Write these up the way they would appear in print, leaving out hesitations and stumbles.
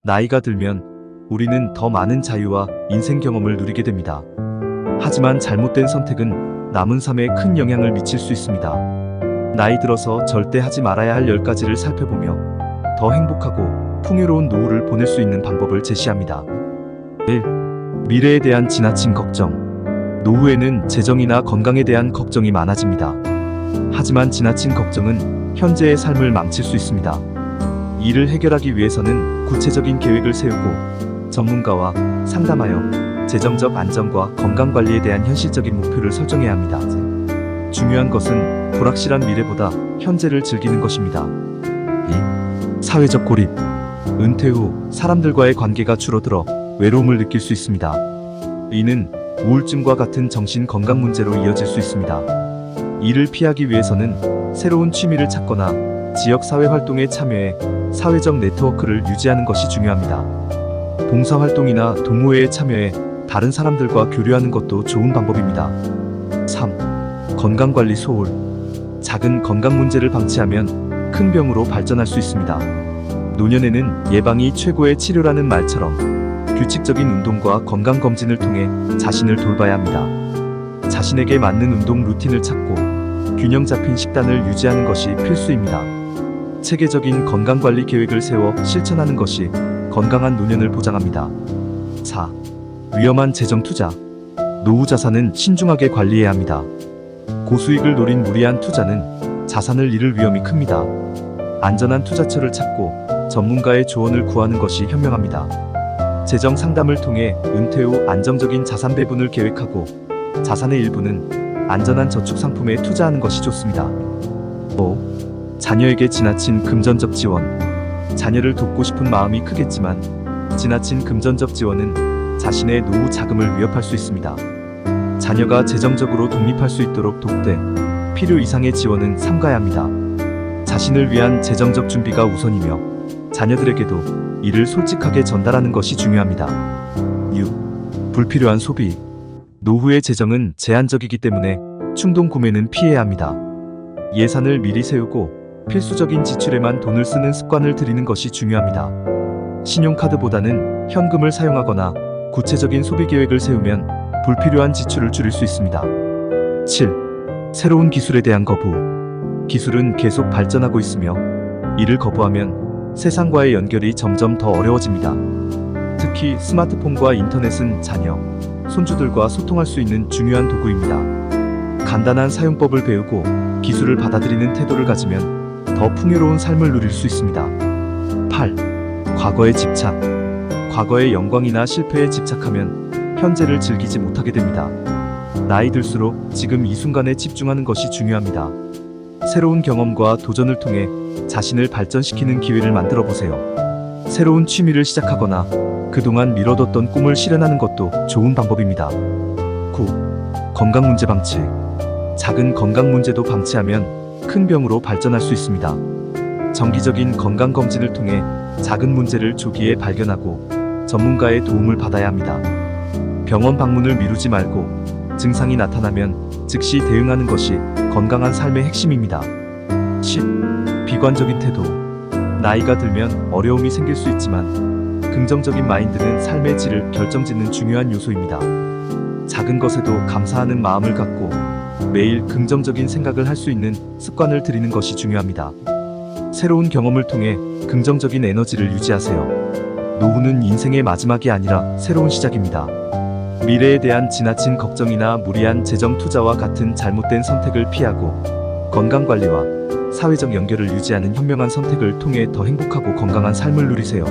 나이가 들면 우리는 더 많은 자유와 인생 경험을 누리게 됩니다. 하지만 잘못된 선택은 남은 삶에 큰 영향을 미칠 수 있습니다. 나이 들어서 절대 하지 말아야 할 10가지를 살펴보며 더 행복하고 풍요로운 노후를 보낼 수 있는 방법을 제시합니다. 1. 미래에 대한 지나친 걱정. 노후에는 재정이나 건강에 대한 걱정이 많아집니다. 하지만 지나친 걱정은 현재의 삶을 망칠 수 있습니다. 이를 해결하기 위해서는 구체적인 계획을 세우고 전문가와 상담하여 재정적 안정과 건강관리에 대한 현실적인 목표를 설정해야 합니다. 중요한 것은 불확실한 미래보다 현재를 즐기는 것입니다. 2. 사회적 고립. 은퇴 후 사람들과의 관계가 줄어들어 외로움을 느낄 수 있습니다. 이는 우울증과 같은 정신 건강 문제로 이어질 수 있습니다. 이를 피하기 위해서는 새로운 취미를 찾거나 지역 사회 활동에 참여해 사회적 네트워크를 유지하는 것이 중요합니다. 봉사활동이나 동호회에 참여해 다른 사람들과 교류하는 것도 좋은 방법입니다. 3. 건강관리 소홀. 작은 건강 문제를 방치하면 큰 병으로 발전할 수 있습니다. 노년에는 예방이 최고의 치료라는 말처럼 규칙적인 운동과 건강검진을 통해 자신을 돌봐야 합니다. 자신에게 맞는 운동 루틴을 찾고 균형 잡힌 식단을 유지하는 것이 필수입니다. 체계적인 건강관리 계획을 세워 실천하는 것이 건강한 노년을 보장합니다. 4. 위험한 재정 투자. 노후 자산은 신중하게 관리해야 합니다. 고수익을 노린 무리한 투자는 자산을 잃을 위험이 큽니다. 안전한 투자처를 찾고 전문가의 조언을 구하는 것이 현명합니다. 재정 상담을 통해 은퇴 후 안정적인 자산 배분을 계획하고 자산의 일부는 안전한 저축 상품에 투자하는 것이 좋습니다. 5. 자녀에게 지나친 금전적 지원. 자녀를 돕고 싶은 마음이 크겠지만 지나친 금전적 지원은 자신의 노후 자금을 위협할 수 있습니다. 자녀가 재정적으로 독립할 수 있도록 돕되 필요 이상의 지원은 삼가야 합니다. 자신을 위한 재정적 준비가 우선이며 자녀들에게도 이를 솔직하게 전달하는 것이 중요합니다. 6. 불필요한 소비. 노후의 재정은 제한적이기 때문에 충동 구매는 피해야 합니다. 예산을 미리 세우고 필수적인 지출에만 돈을 쓰는 습관을 들이는 것이 중요합니다. 신용카드보다는 현금을 사용하거나 구체적인 소비 계획을 세우면 불필요한 지출을 줄일 수 있습니다. 7. 새로운 기술에 대한 거부. 기술은 계속 발전하고 있으며 이를 거부하면 세상과의 연결이 점점 더 어려워집니다. 특히 스마트폰과 인터넷은 자녀, 손주들과 소통할 수 있는 중요한 도구입니다. 간단한 사용법을 배우고 기술을 받아들이는 태도를 가지면 더 풍요로운 삶을 누릴 수 있습니다. 8. 과거에 집착. 과거의 영광이나 실패에 집착하면 현재를 즐기지 못하게 됩니다. 나이 들수록 지금 이 순간에 집중하는 것이 중요합니다. 새로운 경험과 도전을 통해 자신을 발전시키는 기회를 만들어 보세요. 새로운 취미를 시작하거나 그동안 미뤄뒀던 꿈을 실현하는 것도 좋은 방법입니다. 9. 건강 문제 방치. 작은 건강 문제도 방치하면 큰 병으로 발전할 수 있습니다. 정기적인 건강검진을 통해 작은 문제를 조기에 발견하고 전문가의 도움을 받아야 합니다. 병원 방문을 미루지 말고 증상이 나타나면 즉시 대응하는 것이 건강한 삶의 핵심입니다. 10. 비관적인 태도. 나이가 들면 어려움이 생길 수 있지만 긍정적인 마인드는 삶의 질을 결정짓는 중요한 요소입니다. 작은 것에도 감사하는 마음을 갖고 매일 긍정적인 생각을 할 수 있는 습관을 들이는 것이 중요합니다. 새로운 경험을 통해 긍정적인 에너지를 유지하세요. 노후는 인생의 마지막이 아니라 새로운 시작입니다. 미래에 대한 지나친 걱정이나 무리한 재정 투자와 같은 잘못된 선택을 피하고 건강관리와 사회적 연결을 유지하는 현명한 선택을 통해 더 행복하고 건강한 삶을 누리세요.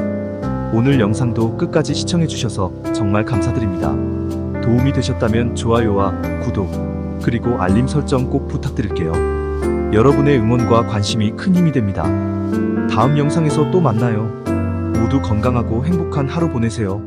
오늘 영상도 끝까지 시청해주셔서 정말 감사드립니다. 도움이 되셨다면 좋아요와 구독, 그리고 알림 설정 꼭 부탁드릴게요. 여러분의 응원과 관심이 큰 힘이 됩니다. 다음 영상에서 또 만나요. 모두 건강하고 행복한 하루 보내세요.